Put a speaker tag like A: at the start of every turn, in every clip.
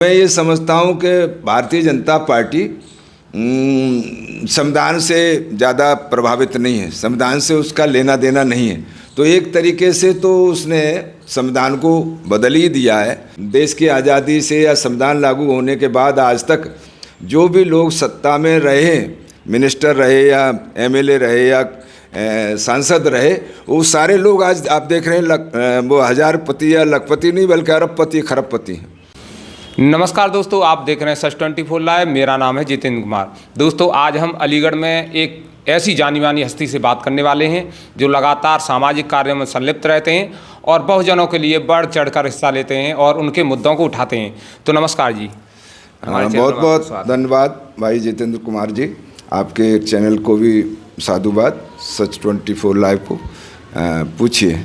A: मैं ये समझता हूँ कि भारतीय जनता पार्टी संविधान से ज़्यादा प्रभावित नहीं है, संविधान से उसका लेना देना नहीं है। तो एक तरीके से तो उसने संविधान को बदल ही दिया है। देश की आज़ादी से या संविधान लागू होने के बाद आज तक जो भी लोग सत्ता में रहे, मिनिस्टर रहे या एमएलए रहे या सांसद रहे, वो सारे लोग आज आप देख रहे हैं वो हजारपति या लखपति नहीं बल्कि अरबपति खरबपति हैं।
B: नमस्कार दोस्तों, आप देख रहे हैं सच 24 लाइव। मेरा नाम है जितेंद्र कुमार। दोस्तों, आज हम अलीगढ़ में एक ऐसी जानी मानी हस्ती से बात करने वाले हैं जो लगातार सामाजिक कार्यों में संलिप्त रहते हैं और बहुजनों के लिए बढ़ चढ़कर हिस्सा लेते हैं और उनके मुद्दों को उठाते हैं। तो नमस्कार जी।
A: बहुत बहुत धन्यवाद भाई जितेंद्र कुमार जी, आपके चैनल को भी साधुवाद, सच 24 लाइव को पूछिए।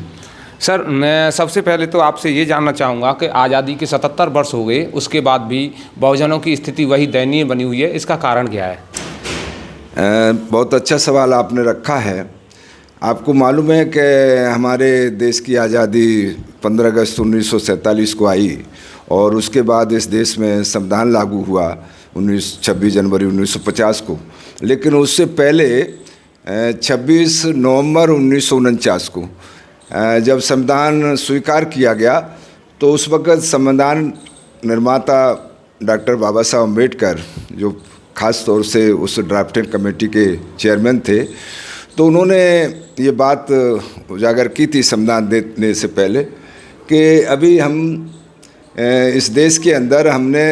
B: सर, मैं सबसे पहले तो आपसे ये जानना चाहूँगा कि आज़ादी के 77 वर्ष हो गए, उसके बाद भी बहुजनों की स्थिति वही दयनीय बनी हुई है, इसका कारण क्या है?
A: बहुत अच्छा सवाल आपने रखा है। आपको मालूम है कि हमारे देश की आज़ादी 15 अगस्त 1947 को आई और उसके बाद इस देश में संविधान लागू हुआ 26 जनवरी 1950 को। लेकिन उससे पहले 26 नवंबर 1949 को जब संविधान स्वीकार किया गया तो उस वक़्त संविधान निर्माता डॉक्टर बाबा साहब अम्बेडकर, जो ख़ास तौर से उस ड्राफ्टिंग कमेटी के चेयरमैन थे, तो उन्होंने ये बात उजागर की थी संविधान देने से पहले कि अभी हम इस देश के अंदर हमने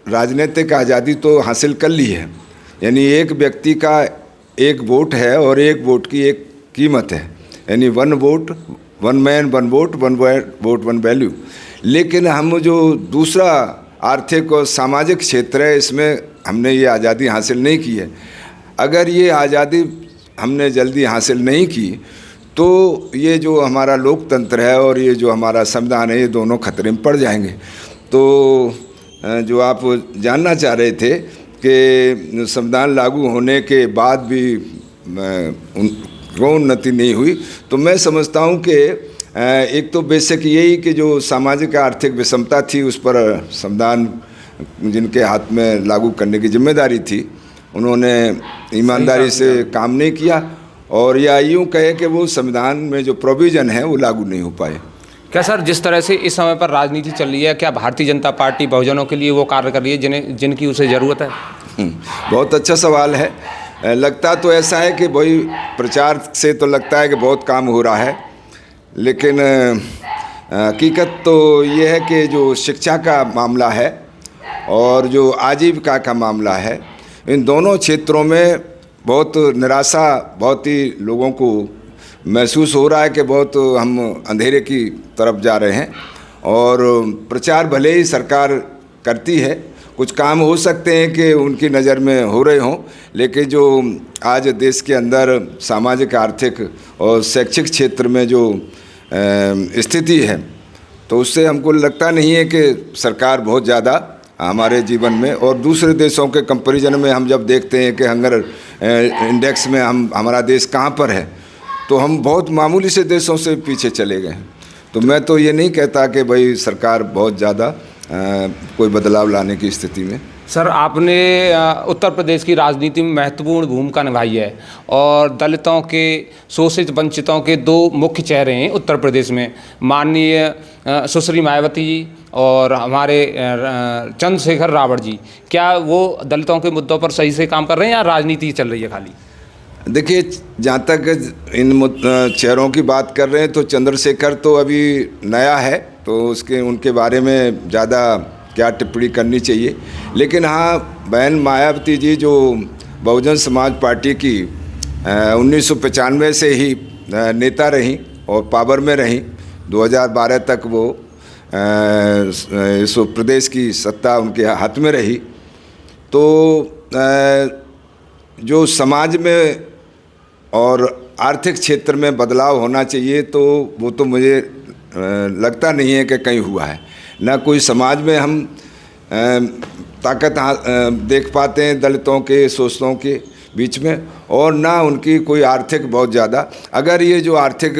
A: राजनीतिक आज़ादी तो हासिल कर ली है, यानी एक व्यक्ति का एक वोट है और एक वोट की एक कीमत है, यानी one vote one man one vote one value. लेकिन हम जो दूसरा आर्थिक और सामाजिक क्षेत्र है, इसमें हमने ये आज़ादी हासिल नहीं की है। अगर ये आज़ादी हमने जल्दी हासिल नहीं की तो ये जो हमारा लोकतंत्र है और ये जो हमारा संविधान है, ये दोनों खतरे में पड़ जाएंगे। तो जो आप जानना चाह रहे थे कि संविधान लागू होने के बाद भी उन्नति नहीं हुई, तो मैं समझता हूँ कि एक तो बेसिक यही कि जो सामाजिक आर्थिक विषमता थी उस पर संविधान जिनके हाथ में लागू करने की जिम्मेदारी थी, उन्होंने ईमानदारी से काम नहीं किया और या यूँ कहे कि वो संविधान में जो प्रोविज़न है वो लागू नहीं हो पाए।
B: क्या सर, जिस तरह से इस समय पर राजनीति चल रही है, क्या भारतीय जनता पार्टी बहुजनों के लिए वो कार्य कर रही है जिनकी उसे ज़रूरत है?
A: बहुत अच्छा सवाल है। लगता तो ऐसा है कि भाई प्रचार से तो लगता है कि बहुत काम हो रहा है, लेकिन हकीकत तो ये है कि जो शिक्षा का मामला है और जो आजीविका का मामला है, इन दोनों क्षेत्रों में बहुत निराशा बहुत ही लोगों को महसूस हो रहा है कि बहुत हम अंधेरे की तरफ जा रहे हैं। और प्रचार भले ही सरकार करती है, कुछ काम हो सकते हैं कि उनकी नज़र में हो रहे हों, लेकिन जो आज देश के अंदर सामाजिक आर्थिक और शैक्षिक क्षेत्र में जो स्थिति है, तो उससे हमको लगता नहीं है कि सरकार बहुत ज़्यादा हमारे जीवन में और दूसरे देशों के कंपैरिजन में हम जब देखते हैं कि हंगर इंडेक्स में हमारा देश कहाँ पर है, तो हम बहुत मामूली से देशों से पीछे चले गए हैं। तो मैं तो ये नहीं कहता कि भाई सरकार बहुत ज़्यादा कोई बदलाव लाने की स्थिति में।
B: सर, आपने उत्तर प्रदेश की राजनीति में महत्वपूर्ण भूमिका निभाई है और दलितों के, शोषित वंचितों के दो मुख्य चेहरे हैं उत्तर प्रदेश में, माननीय सुश्री मायावती जी और हमारे चंद्रशेखर रावत जी। क्या वो दलितों के मुद्दों पर सही से काम कर रहे हैं या राजनीति चल रही है खाली?
A: देखिए, जहाँ तक इन चेहरों की बात कर रहे हैं तो चंद्रशेखर तो अभी नया है, तो उनके बारे में ज़्यादा क्या टिप्पणी करनी चाहिए। लेकिन हाँ, बहन मायावती जी जो बहुजन समाज पार्टी की 1995 से ही नेता रहीं और पावर में रहीं, 2012 तक वो इस प्रदेश की सत्ता उनके हाथ में रही, तो जो समाज में और आर्थिक क्षेत्र में बदलाव होना चाहिए, तो वो तो मुझे लगता नहीं है कि कहीं हुआ है। ना कोई समाज में हम ताकत देख पाते हैं दलितों के, शोषितों के बीच में, और ना उनकी कोई आर्थिक बहुत ज़्यादा। अगर ये जो आर्थिक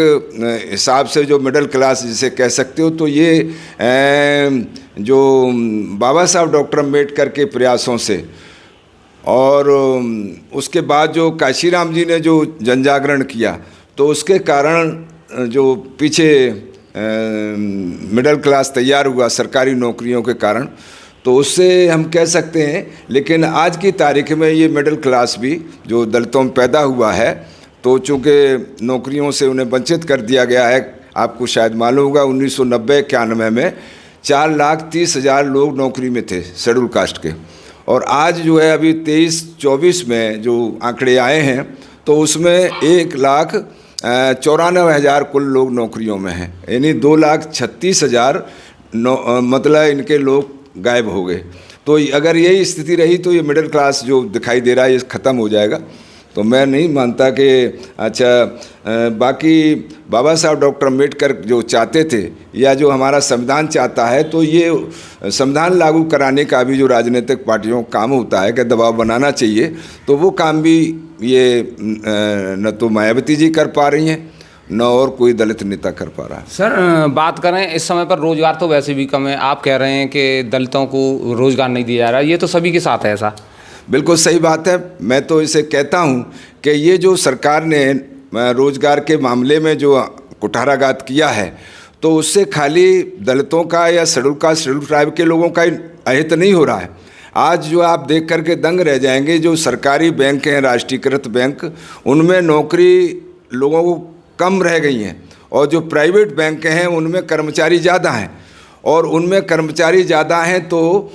A: हिसाब से जो मिडिल क्लास जिसे कह सकते हो, तो ये जो बाबा साहब डॉक्टर अम्बेडकर के प्रयासों से और उसके बाद जो काशीराम जी ने जो जनजागरण किया, तो उसके कारण जो पीछे मिडिल क्लास तैयार हुआ सरकारी नौकरियों के कारण, तो उससे हम कह सकते हैं। लेकिन आज की तारीख में ये मिडिल क्लास भी जो दलितों में पैदा हुआ है, तो चूँकि नौकरियों से उन्हें वंचित कर दिया गया है। आपको शायद मालूम होगा 1990-91 में 4,30,000 लोग नौकरी में थे शेड्यूल कास्ट के, और आज जो है अभी 23-24 में जो आंकड़े आए हैं, तो उसमें 1,94,000 कुल लोग नौकरियों में हैं, यानी 2,36,000 मतलब इनके लोग गायब हो गए। तो अगर यही स्थिति रही तो ये मिडिल क्लास जो दिखाई दे रहा है ये ख़त्म हो जाएगा। तो मैं नहीं मानता कि बाकी बाबा साहब डॉक्टर अम्बेडकर जो चाहते थे या जो हमारा संविधान चाहता है, तो ये संविधान लागू कराने का भी जो राजनीतिक पार्टियों का काम होता है कि दबाव बनाना चाहिए, तो वो काम भी ये न तो मायावती जी कर पा रही हैं, न और कोई दलित नेता कर पा रहा है।
B: सर, बात करें इस समय पर रोज़गार तो वैसे भी कम है। आप कह रहे हैं कि दलितों को रोज़गार नहीं दिया जा रहा, ये तो सभी के साथ है ऐसा?
A: बिल्कुल सही बात है। मैं तो इसे कहता हूँ कि ये जो सरकार ने रोज़गार के मामले में जो कुठाराघात किया है, तो उससे खाली दलितों का या शेड्यूल ट्राइब के लोगों का अहित नहीं हो रहा है। आज जो आप देख करके दंग रह जाएंगे, जो सरकारी बैंक हैं, राष्ट्रीयकृत बैंक, उनमें नौकरी लोगों को कम रह गई हैं, और जो प्राइवेट बैंक हैं उनमें कर्मचारी ज़्यादा हैं, और उनमें कर्मचारी ज़्यादा हैं तो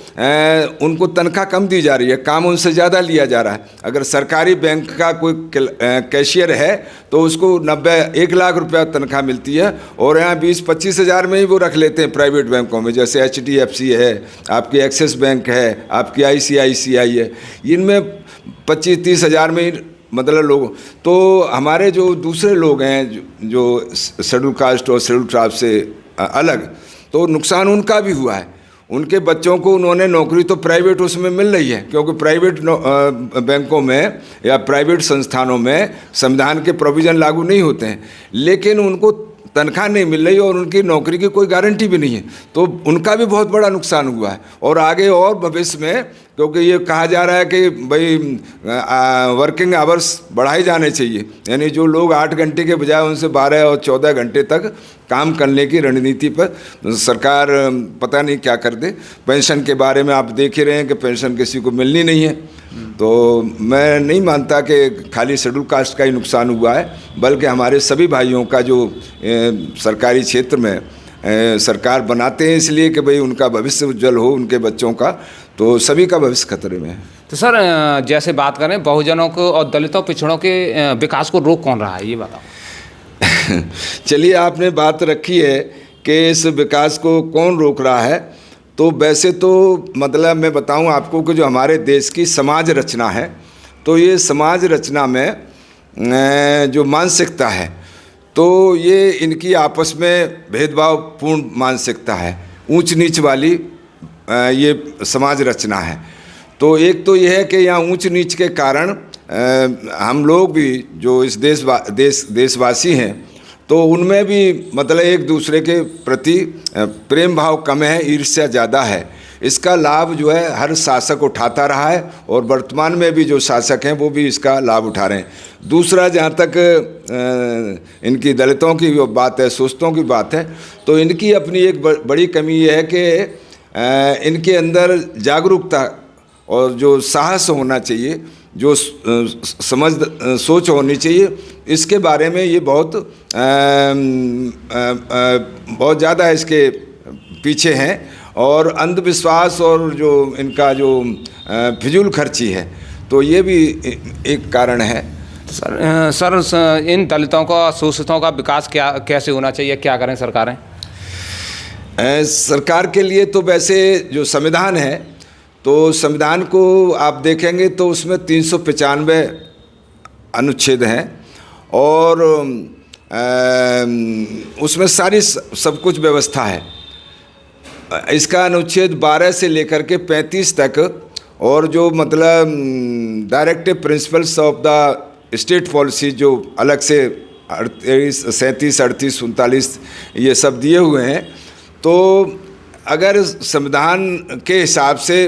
A: उनको तनख्वाह कम दी जा रही है, काम उनसे ज़्यादा लिया जा रहा है। अगर सरकारी बैंक का कोई कैशियर है तो उसको 1 लाख रुपया तनख्वाह मिलती है, और यहाँ 20-25 हज़ार में ही वो रख लेते हैं प्राइवेट बैंकों में, जैसे HDFC है, आपकी एक्सिस बैंक है, आपकी ICICI है, इनमें 25-30 हज़ार में ही मतलब लोग। तो हमारे जो दूसरे लोग हैं जो शेड्यूल कास्ट और शेड्यूल ट्राइब से अलग, तो नुकसान उनका भी हुआ है। उनके बच्चों को उन्होंने नौकरी तो प्राइवेट उसमें मिल रही है, क्योंकि प्राइवेट बैंकों में या प्राइवेट संस्थानों में संविधान के प्रोविज़न लागू नहीं होते हैं, लेकिन उनको तनख्वाह नहीं मिल रही और उनकी नौकरी की कोई गारंटी भी नहीं है, तो उनका भी बहुत बड़ा नुकसान हुआ है। और आगे और भविष्य में, क्योंकि ये कहा जा रहा है कि भाई वर्किंग आवर्स बढ़ाए जाने चाहिए, यानी जो लोग 8 घंटे के बजाय उनसे 12 और 14 घंटे तक काम करने की रणनीति पर सरकार पता नहीं क्या कर दे। पेंशन के बारे में आप देख ही रहे हैं कि पेंशन किसी को मिलनी नहीं है। तो मैं नहीं मानता कि खाली शेड्यूल कास्ट का ही नुकसान हुआ है, बल्कि हमारे सभी भाइयों का जो सरकारी क्षेत्र में सरकार बनाते हैं इसलिए कि भाई उनका भविष्य उज्जवल हो, उनके बच्चों का, तो सभी का भविष्य खतरे में है।
B: तो सर, जैसे बात करें बहुजनों को और दलितों पिछड़ों के विकास को रोक कौन रहा है, ये बताओ।
A: चलिए, आपने बात रखी है कि इस विकास को कौन रोक रहा है, तो वैसे तो मतलब मैं बताऊं आपको कि जो हमारे देश की समाज रचना है, तो ये समाज रचना में जो मानसिकता है, तो ये इनकी आपस में भेदभावपूर्ण मानसिकता है, ऊंच नीच वाली ये समाज रचना है। तो एक तो ये है कि यहाँ ऊंच नीच के कारण हम लोग भी जो इस देशवासी हैं, तो उनमें भी मतलब एक दूसरे के प्रति प्रेम भाव कम है, ईर्ष्या ज़्यादा है। इसका लाभ जो है हर शासक उठाता रहा है, और वर्तमान में भी जो शासक हैं वो भी इसका लाभ उठा रहे हैं। दूसरा, जहाँ तक इनकी दलितों की बात है, शोषितों की बात है, तो इनकी अपनी एक बड़ी कमी ये है कि इनके अंदर जागरूकता और जो साहस होना चाहिए, जो सोच होनी चाहिए, इसके बारे में ये बहुत ज़्यादा इसके पीछे हैं। और अंधविश्वास और जो इनका जो फिजूल खर्ची है, तो ये भी एक कारण है।
B: सर, इन दलितों का, शोषितों का विकास कैसे होना चाहिए, क्या करें सरकारें?
A: सरकार के लिए तो वैसे जो संविधान है, तो संविधान को आप देखेंगे तो उसमें 395 अनुच्छेद हैं, और उसमें सारी सब कुछ व्यवस्था है। इसका अनुच्छेद 12 से लेकर के 35 तक, और जो मतलब directive principles of the state policy जो अलग से 37, 38, 39 ये सब दिए हुए हैं। तो अगर संविधान के हिसाब से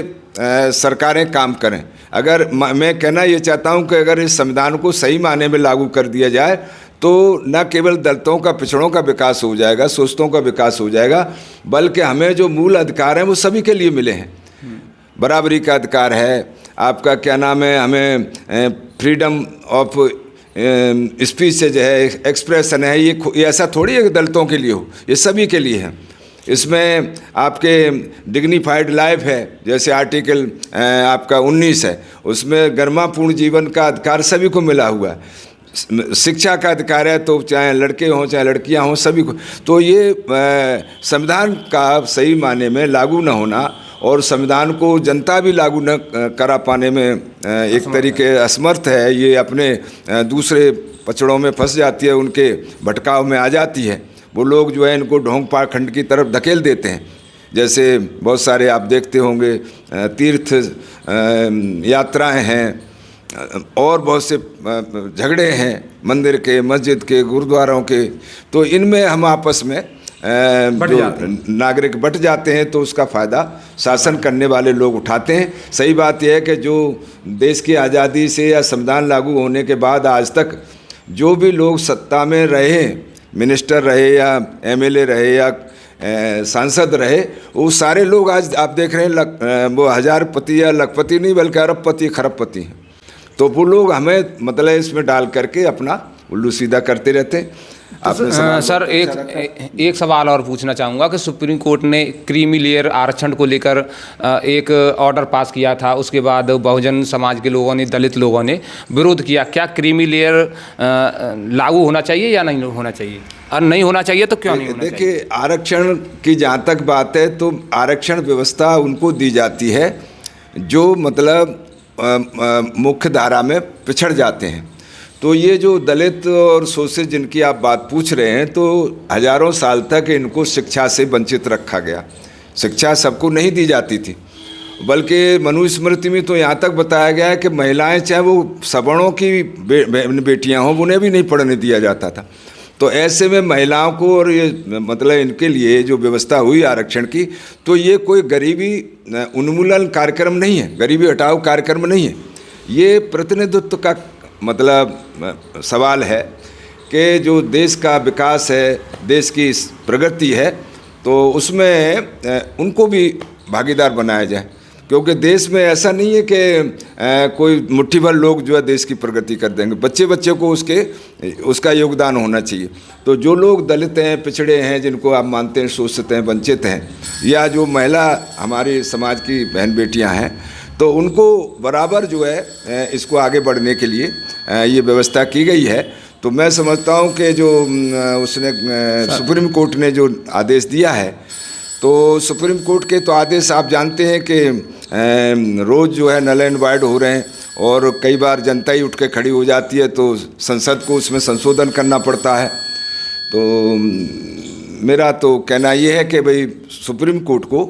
A: सरकारें काम करें, अगर मैं कहना ये चाहता हूँ कि अगर इस संविधान को सही मायने में लागू कर दिया जाए तो न केवल दलितों का, पिछड़ों का विकास हो जाएगा, शोषितों का विकास हो जाएगा, बल्कि हमें जो मूल अधिकार हैं वो सभी के लिए मिले हैं। बराबरी का अधिकार है, आपका क्या नाम है, हमें फ्रीडम ऑफ स्पीच जो है, एक्सप्रेशन है, ये ऐसा थोड़ी है कि दलितों के लिए हो, ये सभी के लिए है। इसमें आपके डिग्निफाइड लाइफ है, जैसे आर्टिकल आपका 19 है, उसमें गरिमापूर्ण जीवन का अधिकार सभी को मिला हुआ है। शिक्षा का अधिकार है, तो चाहे लड़के हों चाहे लड़कियां हों, सभी को। तो ये संविधान का सही मायने में लागू न होना और संविधान को जनता भी लागू न करा पाने में एक तरीके असमर्थ है, ये अपने दूसरे पचड़ों में फंस जाती है, उनके भटकाव में आ जाती है। वो लोग जो है इनको ढोंग पाखंड की तरफ धकेल देते हैं। जैसे बहुत सारे आप देखते होंगे तीर्थ यात्राएं हैं और बहुत से झगड़े हैं मंदिर के, मस्जिद के, गुरुद्वारों के, तो इनमें हम आपस में नागरिक बट जाते हैं, तो उसका फ़ायदा शासन करने वाले लोग उठाते हैं। सही बात यह है कि जो देश की आज़ादी से या संविधान लागू होने के बाद आज तक जो भी लोग सत्ता में रहे, मिनिस्टर रहे या एमएलए रहे या सांसद रहे, वो सारे लोग आज आप देख रहे हैं वो हजारपति या लखपति नहीं बल्कि अरबपति खरबपति हैं। तो वो लोग हमें मतलब इसमें डाल करके अपना उल्लू सीधा करते रहते हैं।
B: सर एक सवाल और पूछना चाहूँगा कि सुप्रीम कोर्ट ने क्रीमी लेयर आरक्षण को लेकर एक ऑर्डर पास किया था, उसके बाद बहुजन समाज के लोगों ने, दलित लोगों ने विरोध किया। क्या क्रीमी लेयर लागू होना चाहिए या नहीं होना चाहिए, और नहीं होना चाहिए तो क्यों नहीं होना चाहिए?
A: देखिए, आरक्षण की जहाँ तक बात है तो आरक्षण व्यवस्था उनको दी जाती है जो मतलब मुख्य धारा में पिछड़ जाते हैं। तो ये जो दलित और शोषित जिनकी आप बात पूछ रहे हैं, तो हजारों साल तक इनको शिक्षा से वंचित रखा गया। शिक्षा सबको नहीं दी जाती थी, बल्कि मनुस्मृति में तो यहाँ तक बताया गया है कि महिलाएं चाहे वो सवर्णों की बेटियां हों, उन्हें भी नहीं पढ़ने दिया जाता था। तो ऐसे में महिलाओं को और ये मतलब इनके लिए जो व्यवस्था हुई आरक्षण की, तो ये कोई गरीबी उन्मूलन कार्यक्रम नहीं है, गरीबी हटाओ कार्यक्रम नहीं है। ये प्रतिनिधित्व का मतलब सवाल है कि जो देश का विकास है, देश की प्रगति है, तो उसमें उनको भी भागीदार बनाया जाए। क्योंकि देश में ऐसा नहीं है कि कोई मुट्ठी भर लोग जो है देश की प्रगति कर देंगे, बच्चे बच्चे को उसका योगदान होना चाहिए। तो जो लोग दलित हैं, पिछड़े हैं, जिनको आप मानते हैं शोषित हैं, वंचित हैं, या जो महिला हमारे समाज की बहन बेटियां हैं, तो उनको बराबर जो है इसको आगे बढ़ने के लिए ये व्यवस्था की गई है। तो मैं समझता हूँ कि जो उसने सुप्रीम कोर्ट ने जो आदेश दिया है, तो सुप्रीम कोर्ट के तो आदेश आप जानते हैं कि रोज़ जो है नल एंड वाइड हो रहे हैं, और कई बार जनता ही उठ के खड़ी हो जाती है, तो संसद को उसमें संशोधन करना पड़ता है। तो मेरा तो कहना ये है कि भाई सुप्रीम कोर्ट को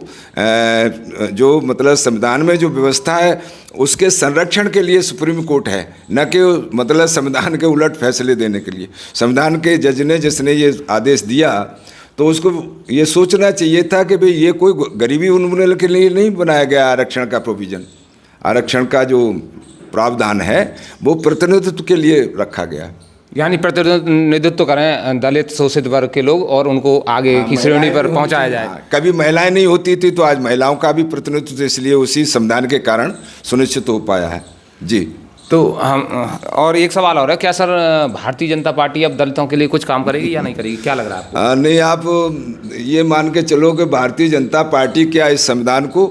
A: जो मतलब संविधान में जो व्यवस्था है उसके संरक्षण के लिए सुप्रीम कोर्ट है, न कि मतलब संविधान के उलट फैसले देने के लिए। संविधान के जज ने जिसने ये आदेश दिया, तो उसको ये सोचना चाहिए था कि भाई ये कोई गरीबी उन्मूलन के लिए नहीं बनाया गया आरक्षण का प्रोविज़न। आरक्षण का जो प्रावधान है वो प्रतिनिधित्व के लिए रखा गया है,
B: यानी प्रतिनिधित्व करें दलित शोषित वर्ग के लोग और उनको आगे की श्रेणी पर पहुंचाया जाए।
A: कभी महिलाएं नहीं होती थी, तो आज महिलाओं का भी प्रतिनिधित्व इसलिए उसी संविधान के कारण सुनिश्चित हो पाया है। जी,
B: तो हम और एक सवाल और है, क्या सर भारतीय जनता पार्टी अब दलितों के लिए कुछ काम करेगी या नहीं करेगी, क्या लग रहा है आपको?
A: नहीं, आप ये मान के चलो कि भारतीय जनता पार्टी क्या इस संविधान को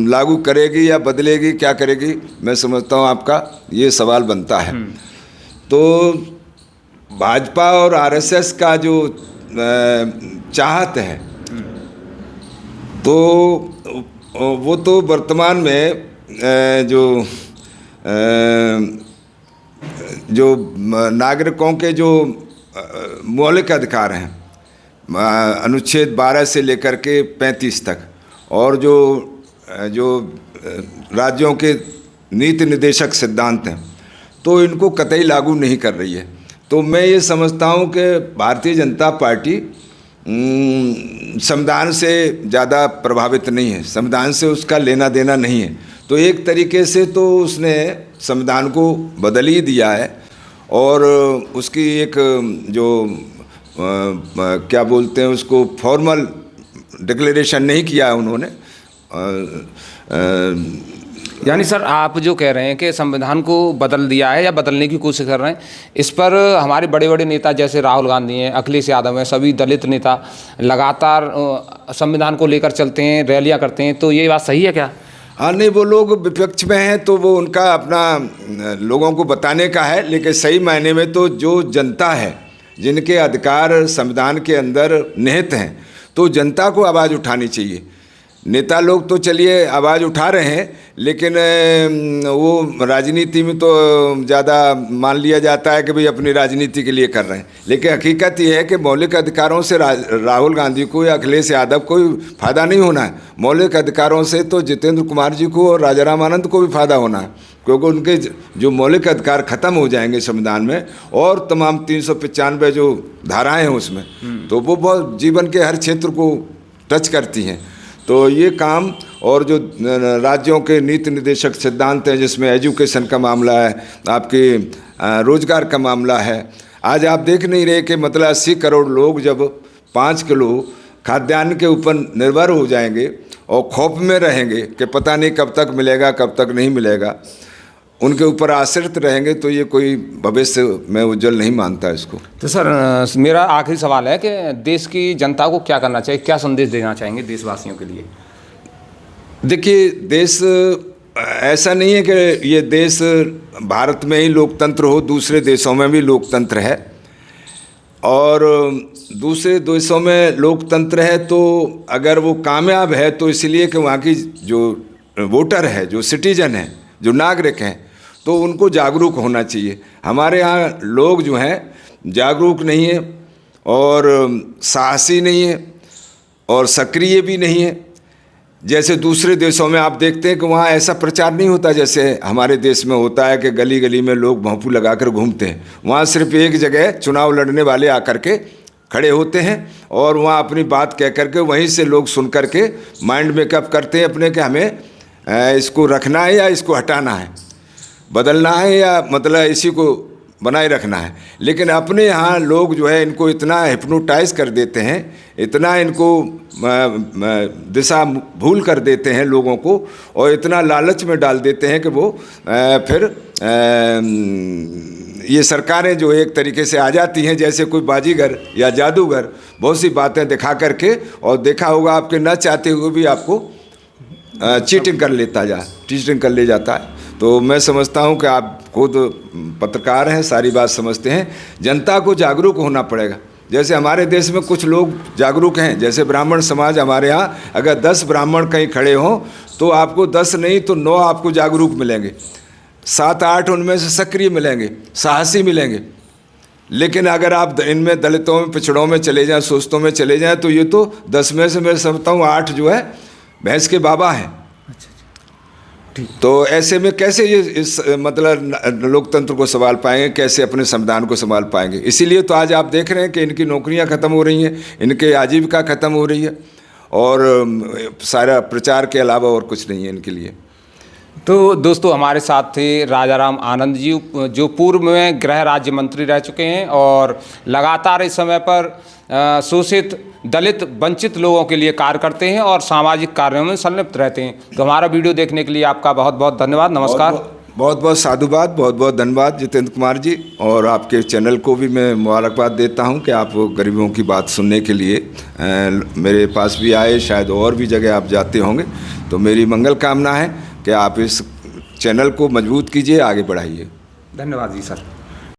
A: लागू करेगी या बदलेगी, क्या करेगी? मैं समझता हूँ आपका ये सवाल बनता है। तो भाजपा और आरएसएस का जो चाहत है, तो वो तो वर्तमान में जो नागरिकों के जो मौलिक अधिकार हैं, अनुच्छेद 12 से लेकर के 35 तक, और जो राज्यों के नीति निर्देशक सिद्धांत हैं, तो इनको कतई लागू नहीं कर रही है। तो मैं ये समझता हूँ कि भारतीय जनता पार्टी संविधान से ज़्यादा प्रभावित नहीं है, संविधान से उसका लेना देना नहीं है। तो एक तरीके से तो उसने संविधान को बदल ही दिया है और उसकी एक जो क्या बोलते हैं उसको फॉर्मल डिक्लेरेशन नहीं किया है उन्होंने।
B: यानी सर आप जो कह रहे हैं कि संविधान को बदल दिया है या बदलने की कोशिश कर रहे हैं, इस पर हमारे बड़े बड़े नेता जैसे राहुल गांधी हैं, अखिलेश यादव हैं, सभी दलित नेता लगातार संविधान को लेकर चलते हैं, रैलियां करते हैं, तो ये बात सही है क्या?
A: हाँ, नहीं, वो लोग विपक्ष में हैं तो वो उनका अपना लोगों को बताने का है, लेकिन सही मायने में तो जो जनता है, जिनके अधिकार संविधान के अंदर निहित हैं, तो जनता को आवाज़ उठानी चाहिए। नेता लोग तो चलिए आवाज़ उठा रहे हैं, लेकिन वो राजनीति में तो ज़्यादा मान लिया जाता है कि भाई अपनी राजनीति के लिए कर रहे हैं, लेकिन हकीकत ये है कि मौलिक अधिकारों से राहुल गांधी को या अखिलेश यादव को फ़ायदा नहीं होना है। मौलिक अधिकारों से तो जितेंद्र कुमार जी को और राजाराम आनंद को भी फ़ायदा होना है, क्योंकि उनके जो मौलिक अधिकार ख़त्म हो जाएंगे संविधान में और तमाम 395 जो धाराएँ हैं उसमें, तो वो बहुत जीवन के हर क्षेत्र को टच करती हैं। तो ये काम और जो राज्यों के नीति निर्देशक सिद्धांत हैं, जिसमें एजुकेशन का मामला है, आपके रोजगार का मामला है, आज आप देख नहीं रहे कि मतलब 80 करोड़ लोग जब 5 किलो खाद्यान्न के ऊपर निर्भर हो जाएंगे और खौफ में रहेंगे कि पता नहीं कब तक मिलेगा कब तक नहीं मिलेगा, उनके ऊपर आश्रित रहेंगे, तो ये कोई भविष्य मैं उज्जवल नहीं मानता इसको।
B: तो सर मेरा आखिरी सवाल है कि देश की जनता को क्या करना चाहिए, क्या संदेश देना चाहेंगे देशवासियों के लिए?
A: देखिए, देश ऐसा नहीं है कि ये देश भारत में ही लोकतंत्र हो, दूसरे देशों में भी लोकतंत्र है, और दूसरे देशों में लोकतंत्र है तो अगर वो कामयाब है तो इसलिए कि वहाँ की जो वोटर है, जो सिटीजन है, जो नागरिक हैं, तो उनको जागरूक होना चाहिए। हमारे यहाँ लोग जो हैं जागरूक नहीं है और साहसी नहीं है और सक्रिय भी नहीं है। जैसे दूसरे देशों में आप देखते हैं कि वहाँ ऐसा प्रचार नहीं होता जैसे हमारे देश में होता है कि गली गली में लोग भोंपू लगाकर घूमते हैं। वहाँ सिर्फ एक जगह चुनाव लड़ने वाले आकर के खड़े होते हैं और वहाँ अपनी बात कह करके वहीं से लोग सुन करके माइंड मेकअप करते हैं अपने कि हमें इसको रखना है या इसको हटाना है, बदलना है या मतलब इसी को बनाए रखना है। लेकिन अपने यहाँ लोग जो है इनको इतना हिप्नोटाइज कर देते हैं, इतना इनको दिशा भूल कर देते हैं लोगों को, और इतना लालच में डाल देते हैं कि वो फिर ये सरकारें जो एक तरीके से आ जाती हैं जैसे कोई बाजीगर या जादूगर, बहुत सी बातें दिखा करके, और देखा होगा आपके न चाहते हुए भी आपको चीटिंग कर ले जाता है। तो मैं समझता हूं कि आप खुद पत्रकार हैं, सारी बात समझते हैं। जनता को जागरूक होना पड़ेगा। जैसे हमारे देश में कुछ लोग जागरूक हैं, जैसे ब्राह्मण समाज हमारे यहाँ, अगर 10 ब्राह्मण कहीं खड़े हों तो आपको 10 नहीं तो 9 आपको जागरूक मिलेंगे, 7-8 उनमें से सक्रिय मिलेंगे, साहसी मिलेंगे। लेकिन अगर आप इनमें दलितों में, पिछड़ों में चले जाएं, सोस्तों में चले जाएं, तो ये तो 10 में से मैं समझता हूँ 8 जो है भैंस के बाबा हैं। तो ऐसे में कैसे ये इस मतलब लोकतंत्र को संभाल पाएंगे, कैसे अपने संविधान को संभाल पाएंगे? इसीलिए तो आज आप देख रहे हैं कि इनकी नौकरियां ख़त्म हो रही हैं, इनके आजीविका ख़त्म हो रही है, और सारा प्रचार के अलावा और कुछ नहीं है इनके लिए।
B: तो दोस्तों हमारे साथ थे राजाराम आनंद जी, जो पूर्व में गृह राज्य मंत्री रह चुके हैं और लगातार इस समय पर शोषित, दलित, वंचित लोगों के लिए कार्य करते हैं और सामाजिक कार्यों में संलिप्त रहते हैं। तो हमारा वीडियो देखने के लिए आपका बहुत बहुत धन्यवाद। नमस्कार।
A: बहुत बहुत साधुवाद, बहुत बहुत धन्यवाद जितेंद्र कुमार जी, और आपके चैनल को भी मैं मुबारकबाद देता हूं कि आप गरीबों की बात सुनने के लिए मेरे पास भी आए, शायद और भी जगह आप जाते होंगे। तो मेरी मंगल कामना है कि आप इस चैनल को मजबूत कीजिए, आगे बढ़ाइए।
B: धन्यवाद जी सर।